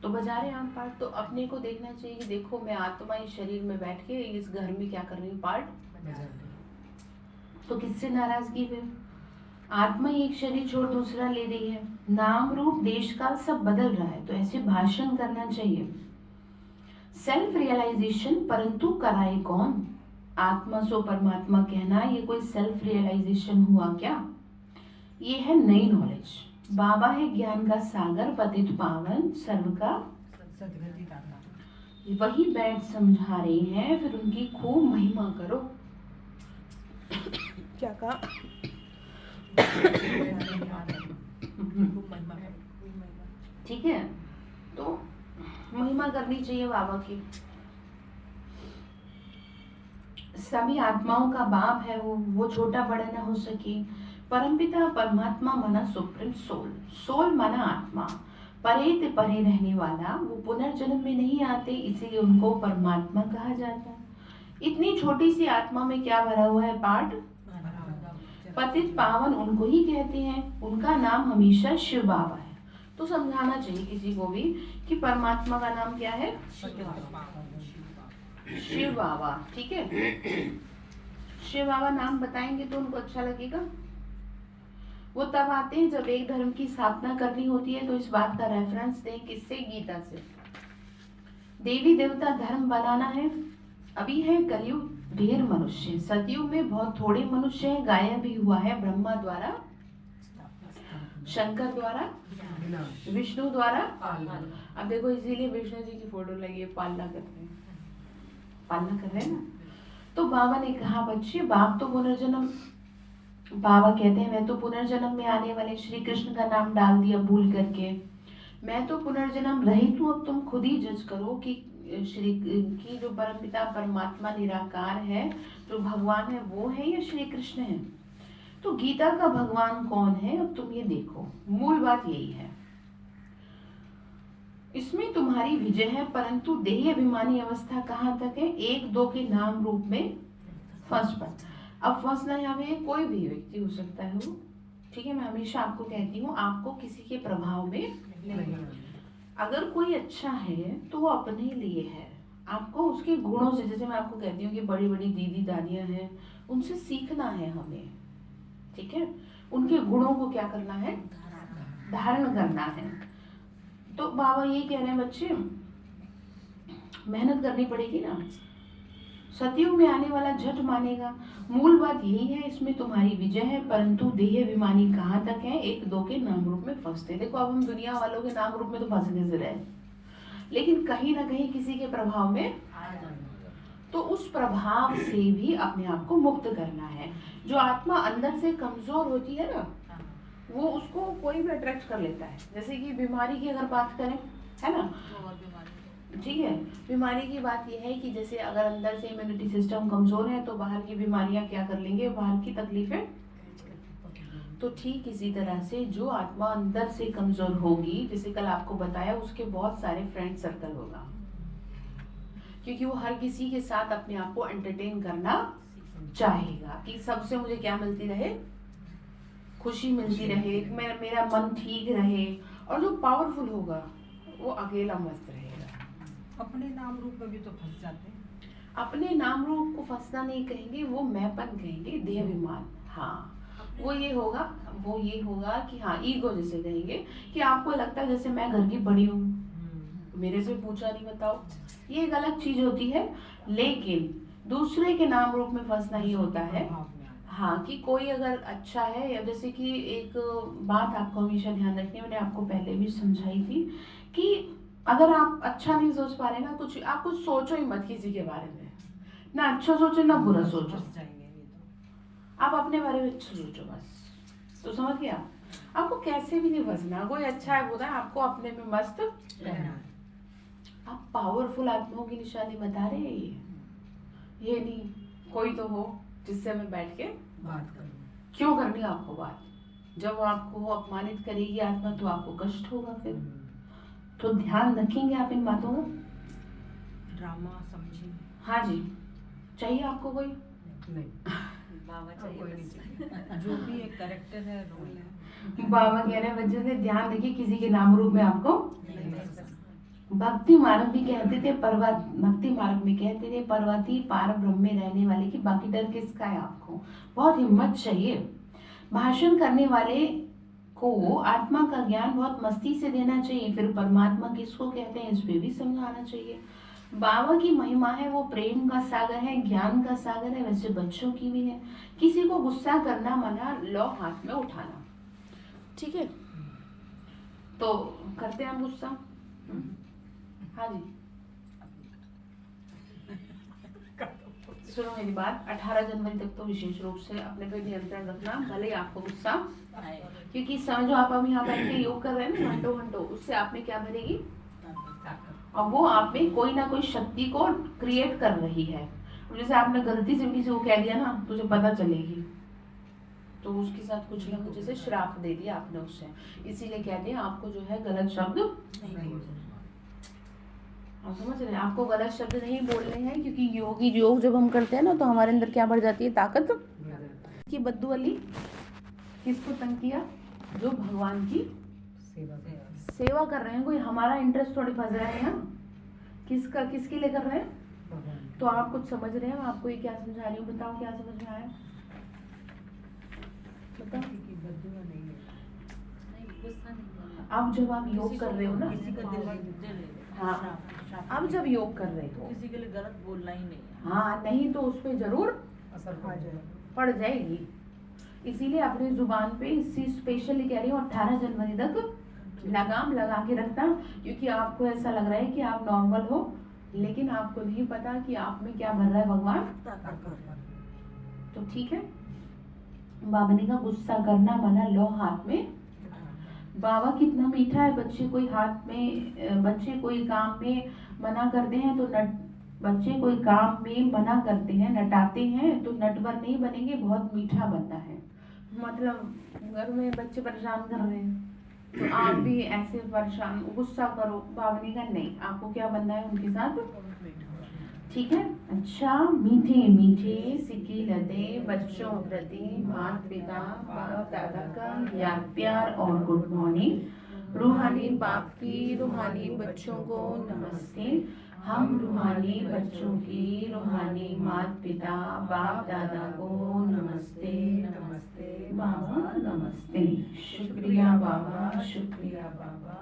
A: तो बजा रहे हैं पार्ट। तो अपने को देखना चाहिए कि देखो मैं आत्मा इस शरीर में बैठ के इस घर में क्या कर रही हूँ, पार्ट। तो किससे नाराजगी? फिर आत्मा ही एक शरीर छोड़ दूसरा ले रही है, नाम रूप देश काल सब बदल रहा है, तो ऐसे भाषण करना चाहिए। सेल्फ रियलाइजेशन, परंतु कराए कौन? आत्मा सो परमात्मा कहना, ये कोई सेल्फ रियलाइजेशन हुआ क्या? ये है नई नॉलेज। बाबा है ज्ञान का सागर, पतित पावन सर्व का
B: सदगति दाता।
A: वही बैठ समझा रहे हैं, फिर उनकी खूब महिमा करो। क्या कहा? ठीक है, तो महिमा करनी चाहिए बाबा की। सभी आत्माओं का बाप है वो छोटा बड़ा ना हो सके। परमपिता परमात्मा मना सुप्रीम सोल, सोल मना आत्मा, परे ते परे रहने वाला, वो पुनर्जन्म में नहीं आते, इसीलिए उनको परमात्मा कहा जाता है। इतनी छोटी सी आत्मा में क्या भरा हुआ है? पार्ट। पतित पावन उनको ही कहते हैं, उनका नाम हमेशा शिव बाबा है। तो समझाना चाहिए किसी को भी कि परमात्मा का नाम क्या है, शिव बाबा। ठीक है, शिव बाबा नाम बताएंगे तो उनको अच्छा लगेगा। वो तब आते हैं जब एक धर्म की स्थापना करनी होती है, तो इस बात का रेफरेंस दें किससे, गीता से। देवी देवता धर्म बनाना है, अभी है कलयुग, ढेर मनुष्य, सतयुग में बहुत थोड़े मनुष्य हैं, गायब भी हुआ है ब्रह्मा द्वारा, शंकर द्वारा, विष्णु द्वारा। अब देखो इसीलिए विष्णु जी की फोटो लगी है, पालना कर रहे हैं, पालना कर रहे हैं ना। तो बाबा ने कहा बच्चे, बाप तो पुनर्जन्म, बाबा कहते हैं मैं तो पुनर्जन्म में आने वाले श्री कृष्ण का नाम डाल दिया भूल करके, मैं तो पुनर्जन्म रहित हूँ। अब तुम खुद ही जज करो कि श्री की जो परमपिता परमात्मा निराकार है, जो भगवान है वो है या श्री कृष्ण है। तो गीता का भगवान कौन है, अब तुम ये देखो, मूल बात यही है। इसमें तुम्हारी विजय है, परंतु देही अभिमानी अवस्था कहाँ तक है, एक दो के नाम रूप में फंस पर। अब फंसना यहाँ पे कोई भी व्यक्ति हो सकता है वो, ठीक है। मैं हमेशा आपको कहती हूँ, आपको किसी के प्रभाव में नहीं, अगर कोई अच्छा है तो वो अपने लिए है, आपको उसके गुणों से, जैसे मैं आपको कहती हूँ कि बड़ी बड़ी दीदी दादियाँ हैं, उनसे सीखना है हमें, ठीक है। उनके गुणों को क्या करना है, धारण करना है। तो बाबा ये कह रहे हैं बच्चे, मेहनत करनी पड़ेगी ना, सतयुग में आने वाला झट मानेगा। मूल बात यही है, इसमें तुम्हारी विजय है, परंतु देह अभिमानी कहाँ तक है, एक दो के नाम रूप में फंसते। देखो अब हम दुनिया वालों के नाम रूप में तो फंसने से रहे, लेकिन कहीं ना कहीं किसी के प्रभाव में, तो उस प्रभाव से भी अपने आप को मुक्त करना है। जो आत्मा अंदर से कमजोर होती है ना, वो उसको कोई भी अट्रैक्ट कर लेता है। जैसे कि बीमारी की अगर बात करें, है ना, ठीक है, बीमारी की बात यह है कि जैसे अगर अंदर से इम्यूनिटी सिस्टम कमजोर है तो बाहर की बीमारियां क्या कर लेंगे, बाहर की तकलीफें। तो ठीक इसी तरह से जो आत्मा अंदर से कमजोर होगी, जैसे कल आपको बताया, उसके बहुत सारे फ्रेंड सर्कल होगा, क्योंकि वो हर किसी के साथ अपने आप को एंटरटेन करना चाहेगा कि सबसे मुझे क्या मिलती रहे, खुशी मिलती रहे, मेरा मन ठीक रहे। और जो पावरफुल होगा वो अकेला मस्त रहेगा।
B: अपने नाम रूप में भी तो फंस जाते हैं।
A: अपने नाम रूप को फंसना नहीं कहेंगे, वो मैंपन कहेंगे, देहाभिमान। हाँ, वो ये होगा कि हाँ, ईगो जैसे कहेंगे कि आपको लगता है जैसे मैं घर की बड़ी हूँ, मेरे से पूछा नहीं बताओ, ये एक अलग चीज होती है। लेकिन दूसरे के नाम रूप में फंसना ही होता है। हाँ, कि कोई अगर अच्छा है, या जैसे कि एक बात आपको हमेशा ध्यान रखनी है, मैंने आपको पहले भी समझाई थी कि अगर आप अच्छा नहीं सोच पा रहे ना, कुछ आप कुछ सोचो ही मत किसी के बारे में, ना अच्छा सोचो ना बुरा सोचो, आप अपने बारे में अच्छा सोचो बस। तो समझ गया, आपको कैसे भी नहीं फंसना, कोई अच्छा है बुरा है, आपको अपने में मस्त रहना। आप पावरफुल आत्माओं की निशानी बता रहे हैं, ये नहीं कोई तो हो जिससे मैं बैठ के
B: बात करूं।
A: क्यों करनी आपको बात, जब वो आपको अपमानित करेगी आत्मा तो आपको कष्ट होगा फिर। तो ध्यान रखेंगे आप इन बातों का।
B: ड्रामा समझी।
A: हाँ जी, चाहिए आपको कोई
B: नहीं,
C: बाबा
B: कोई नहीं
C: चाहिए।
B: चाहिए। जो भी एक कैरेक्टर है, रोल है।
A: बाबा कह रहे हैं बच्चों से ध्यान रखिए, किसी के नाम रूप में आपको
B: नहीं फंस सकते।
A: भक्ति मार्ग भी कहते थे, भक्ति मार्ग में कहते थे पर्वती पार ब्रह्म में रहने वाले की, बाकी डर किसका है आपको, बहुत हिम्मत चाहिए। भाषण करने वाले को आत्मा का ज्ञान बहुत मस्ती से देना चाहिए, फिर परमात्मा किसको कहते हैं इस पे भी समझाना चाहिए। बाबा की महिमा है, वो प्रेम का सागर है, ज्ञान का सागर है, वैसे बच्चों की भी है। किसी को गुस्सा करना मना, लो हाथ में उठाना, ठीक है। तो करते हैं हम गुस्सा, हाँ जी। सुनो मेरी बात, 18 जनवरी तक तो विशेष रूप से अपने पे नियंत्रण रखना, भले ही आपको गुस्सा, क्योंकि समझो आप अब यहाँ बैठ के योग कर रहे हैं ना घंटों घंटों, उससे आप में क्या बनेगी, और वो आप में कोई ना कोई शक्ति को क्रिएट कर रही है। जैसे आपने गलती से किसी को कह दिया ना, तुझे पता चलेगी, तो उसके साथ कुछ ना कुछ जैसे श्राप दे दिया आपने उससे। इसीलिए कहते हैं आपको जो है गलत शब्द नहीं, आप समझ रहे हैं, आपको गलत शब्द नहीं बोलने हैं, क्योंकि योग जब हम करते हैं ना तो हमारे अंदर क्या बढ़ जाती है, ताकत की बद्दू अली किसको तंग किया? जो भगवान की सेवा कर रहे हैं। कोई हमारा इंटरेस्ट थोड़ी फंस रहा है ना, किसका किसके लिए कर रहे हैं? तो आप कुछ समझ रहे हैं? आपको ये क्या समझा रही हूँ, बताओ क्या समझ में आया? बताओ।
C: गुस्सा नहीं करना।
A: अब जब आप योग कर रहे हो ना,
B: किसी का दिल
A: हाँ, अब जब योग कर रहे हो,
B: किसी के लिए गलत बोलना ही नहीं है।
A: हाँ, नहीं तो उस पर जरूर
B: असर पड़ जाएगा।
A: पड़ जाएगी। इसीलिए अपनी जुबान पे इसी स्पेशली कह रही हूँ 18 जनवरी तक लगाम लगा के रखना, क्योंकि आपको ऐसा लग रहा है कि आप नॉर्मल हो, लेकिन आपको नहीं पता कि आप में क्या भर रहा है भगवान। तो ठीक है, बाबनी का गुस्सा करना मना, लो हाथ में। बाबा कितना मीठा है, बच्चे कोई हाथ में, बच्चे कोई काम में मना करते हैं तो बच्चे कोई काम में मना करते हैं, नटाते हैं तो नटवर नहीं बनेंगे, बहुत मीठा बनना है। मतलब घर में बच्चे परेशान कर रहे हैं तो आप भी ऐसे परेशान गुस्सा करो, बावनी का नहीं, आपको क्या बनना है उनके साथ, ठीक है। अच्छा, मीठे मीठे सिक्की लदे बच्चों प्रति माता पिता बाप दादा का याद प्यार और गुड मॉर्निंग। रूहानी बाप की रूहानी बच्चों को नमस्ते। हम रूहानी बच्चों की रूहानी माता पिता बाप दादा को नमस्ते नमस्ते बाबा नमस्ते। शुक्रिया बाबा, शुक्रिया बाबा।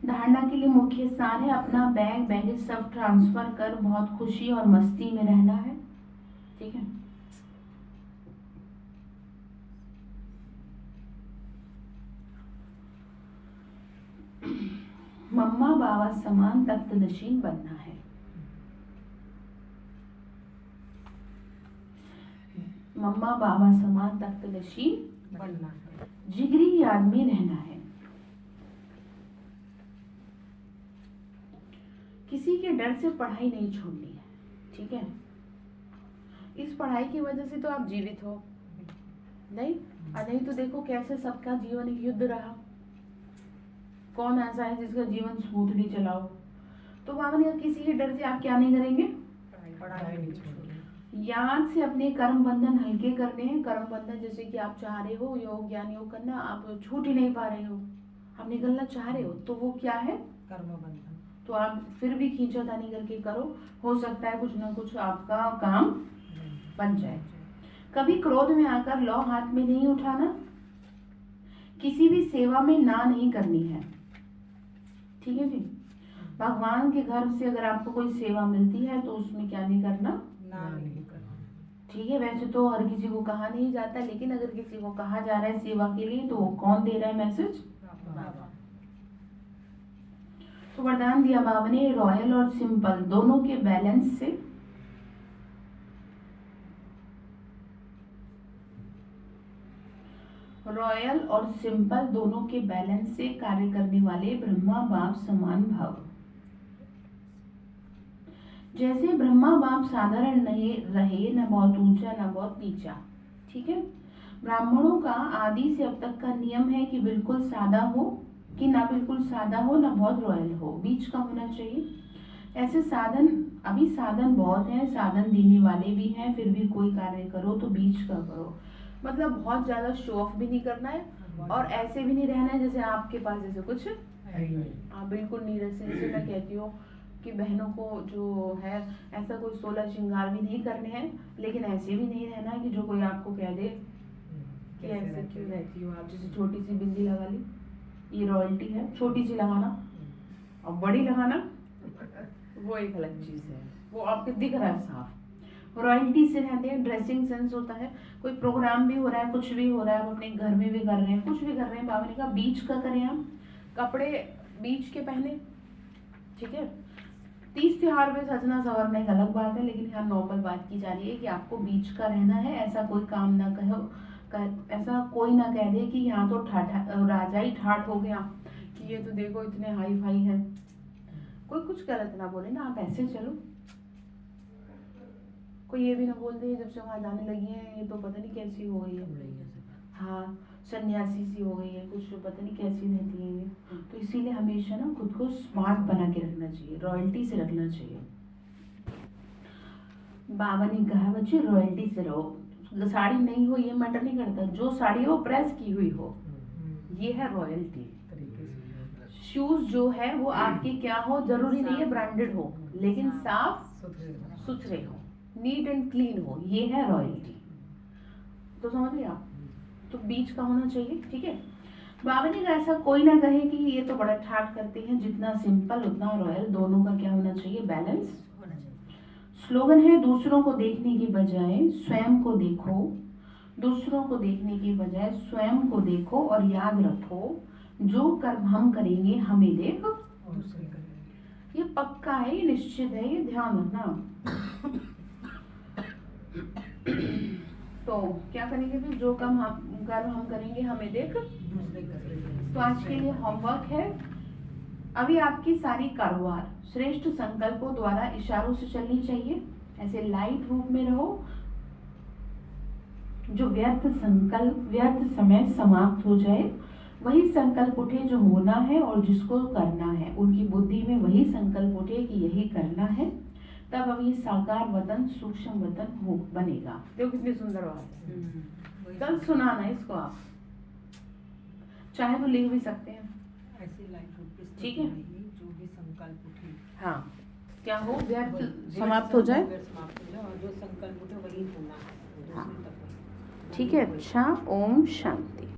A: धारणा के लिए मुख्य सार है अपना बैगेज सब ट्रांसफर कर बहुत खुशी और मस्ती में रहना है, ठीक है। मम्मा बाबा समान तख्त नशीन बनना है। मम्मा बाबा समान तख्त नशीन
B: बनना है।
A: जिगरी याद में रहना है। किसी के डर से पढ़ाई नहीं छोड़नी है, ठीक है। इस पढ़ाई की वजह से तो आप जीवित हो नहीं, और नहीं तो देखो कैसे सबका जीवन एक युद्ध रहा। कौन ऐसा है जिसका जीवन स्मूथली चला हो? तो बाबा ने कहा किसी के डर से आप क्या नहीं करेंगे,
B: पढ़ाई नहीं छोड़नी।
A: याद से अपने कर्म बंधन हल्के करने हैं। कर्म बंधन जैसे कि आप चाह रहे हो योग ज्ञान योग करना, आप छूट ही नहीं पा रहे हो, आप निकलना चाह रहे हो, तो वो क्या है,
B: कर्म बंधन।
A: तो आप फिर भी खींचातानी करके करो, हो सकता है कुछ ना कुछ आपका काम बन जाए। कभी क्रोध में आकर लौ हाथ में नहीं उठाना। किसी भी सेवा में ना नहीं करनी है, ठीक है जी। भगवान के घर से अगर आपको कोई सेवा मिलती है तो उसमें क्या नहीं करना,
B: ना नहीं करना,
A: ठीक है। वैसे तो हर किसी को कहा नहीं जाता, लेकिन अगर किसी को कहा जा रहा है सेवा के लिए तो कौन दे रहा है मैसेज,
B: बाबा।
A: तो वरदान दिया बाबा ने रॉयल और सिंपल दोनों के बैलेंस से रॉयल और सिंपल दोनों के बैलेंस से कार्य करने वाले ब्रह्मा बाप समान भाव। जैसे ब्रह्मा बाप साधारण नहीं रहे, न बहुत ऊंचा न बहुत नीचा, ठीक है। ब्राह्मणों का आदि से अब तक का नियम है कि बिल्कुल सादा हो कि ना बिल्कुल सादा हो, ना बहुत रॉयल हो, बीच का होना चाहिए। ऐसे साधन, अभी साधन बहुत हैं, साधन देने वाले भी हैं, फिर भी कोई कार्य करो तो बीच का करो। मतलब बहुत ज्यादा शो ऑफ भी नहीं करना है और ऐसे भी नहीं रहना है जैसे आपके पास जैसे कुछ आप बिल्कुल नीरज से, जैसे मैं कहती हूँ कि बहनों को जो है ऐसा कोई 16 श्रृंगार भी नहीं करने हैं, लेकिन ऐसे भी नहीं रहना है कि जो कोई आपको कह दे कि ऐसे क्यों रहती हो आप। जैसे छोटी सी बिंदी लगा ली, ये रॉयल्टी है, छोटी सी लगाना, और बड़ी लगाना वो एक अलग चीज है, वो आपको दिख रहा है साफ। रॉयल्टी से रहते हैं, ड्रेसिंग सेंस होता है, कोई प्रोग्राम भी हो रहा है, कुछ भी हो रहा है, आप अपने घर में भी कर रहे हैं, कुछ भी कर रहे हैं, बाबा ने कहा बीच का करें, हम कपड़े बीच के पहने, ठीक है। 30 त्योहार में सजना संवरना एक अलग बात है, लेकिन यहाँ नॉर्मल बात की जा रही है कि आपको बीच का रहना है। ऐसा कोई काम ना कहो, ऐसा कोई ना कह दे कि यहाँ तो राजा ही ठाठ हो गया कि ये तो देखो इतने हाई फाई हैं, कोई कुछ गलत ना बोले ना, आप ऐसे चलो। कोई ये भी ना बोल दे जब से वहाँ जाने लगी है ये तो पता नहीं कैसी हो गई है, हाँ सन्यासी सी हो गई है, कुछ पता नहीं कैसी रहती है ये। तो इसीलिए हमेशा ना खुद को स्मार्ट बना के रखना चाहिए, रॉयल्टी से रखना चाहिए। बाबा ने कहा बच्चे रॉयल्टी से रहो। साड़ी नहीं हो ये मैटर नहीं करता, जो साड़ी हो प्रेस की हुई हो, ये है रॉयल्टी।
B: तरीके से
A: शूज जो है वो आपके क्या हो, जरूरी नहीं है ब्रांडेड हो, लेकिन साफ सुथरे हो, नीट एंड क्लीन हो, ये है रॉयल्टी। तो समझ लिया आप, तो बीच का होना चाहिए, ठीक है। बाबा ने कहा ऐसा कोई ना कहे कि ये तो बड़ा ठाट करते हैं, जितना सिंपल उतना रॉयल, दोनों का क्या होना चाहिए, बैलेंस। स्लोगन है दूसरों को देखने की बजाय स्वयं को देखो, दूसरों को देखने की बजाय स्वयं को देखो, और याद रखो जो कर्म हम करेंगे हमें देख
B: दूसरे करेंगे।
A: ये पक्का है, ये निश्चित है, ये ध्यान रखना। तो क्या करेंगे फिर, जो कर्म हम करेंगे हमें देख।
B: दूसरे करेंगे।
A: तो आज के लिए होमवर्क है, अभी आपकी सारी कारोबार श्रेष्ठ संकल्पों द्वारा इशारों से चलनी चाहिए, ऐसे लाइट रूप में रहो। जो व्यर्थ संकल्प, व्यर्थ समय समाप्त हो जाए, वही संकल्प उठे जो होना है और जिसको करना है, उनकी बुद्धि में वही संकल्प उठे कि यही करना है, तब अब ये साकार वतन सूक्ष्म वतन हो बनेगा। देखो कितनी सुंदर बात है, कल सुनाना इसको आप, चाहे तो लिख भी सकते हैं,
B: ऐसे लाइफ पे
A: ठीक है।
B: जो भी संकल्प उठे,
A: हाँ क्या हो, व्यर्थ समाप्त हो जाए,
B: समाप्त हो जाए, और जो संकल्प उठे वही होना है,
A: हाँ।
B: दूसरे तक
A: ठीक है। अच्छा, ओम शांति।